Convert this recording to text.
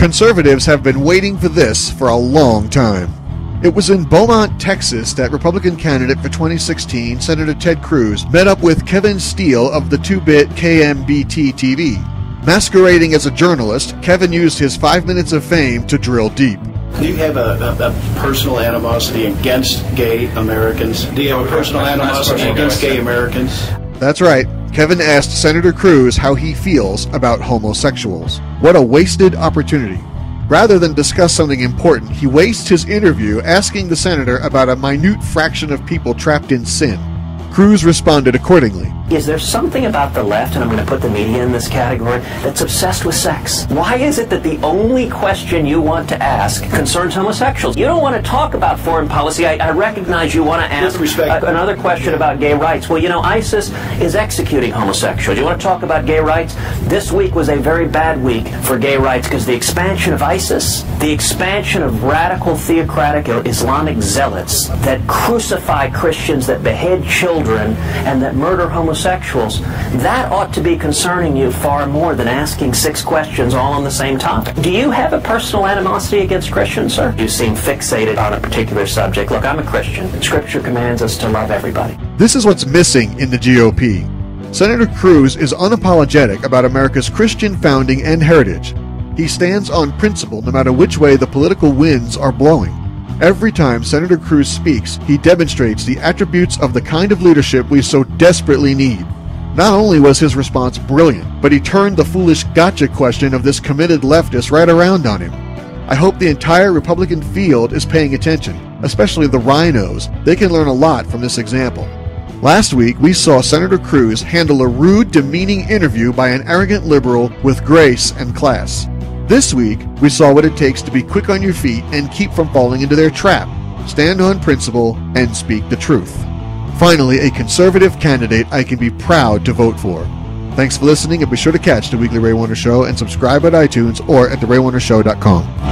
Conservatives have been waiting for this for a long time. It was in Beaumont, Texas that Republican candidate for 2016, Senator Ted Cruz, met up with Kevin Steele of the 2-bit KMBT TV. Masquerading as a journalist, Kevin used his 5 minutes of fame to drill deep. Do you have a personal animosity against gay Americans? Do you have a personal animosity against gay Americans? That's right. Kevin asked Senator Cruz how he feels about homosexuals. What a wasted opportunity. Rather than discuss something important, he wastes his interview asking the senator about a minute fraction of people trapped in sin. Cruz responded accordingly. Is there something about the left, and I'm going to put the media in this category, that's obsessed with sex? Why is it that the only question you want to ask concerns homosexuals? You don't want to talk about foreign policy. I recognize you want to ask another question about gay rights. Well, you know, ISIS is executing homosexuals. You want to talk about gay rights? This week was a very bad week for gay rights because the expansion of ISIS, the expansion of radical theocratic Islamic zealots that crucify Christians, that behead children, and that murder homosexuals, that ought to be concerning you far more than asking 6 questions all on the same topic. Do you have a personal animosity against Christians, sir? You seem fixated on a particular subject. Look, I'm a Christian. Scripture commands us to love everybody. This is what's missing in the GOP. Senator Cruz is unapologetic about America's Christian founding and heritage. He stands on principle no matter which way the political winds are blowing. Every time Senator Cruz speaks, he demonstrates the attributes of the kind of leadership we so desperately need. Not only was his response brilliant, but he turned the foolish gotcha question of this committed leftist right around on him. I hope the entire Republican field is paying attention, especially the rhinos. They can learn a lot from this example. Last week, we saw Senator Cruz handle a rude, demeaning interview by an arrogant liberal with grace and class. This week, we saw what it takes to be quick on your feet and keep from falling into their trap, stand on principle, and speak the truth. Finally, a conservative candidate I can be proud to vote for. Thanks for listening, and be sure to catch The Weekly Ray Warner Show and subscribe at iTunes or at theraywarnershow.com.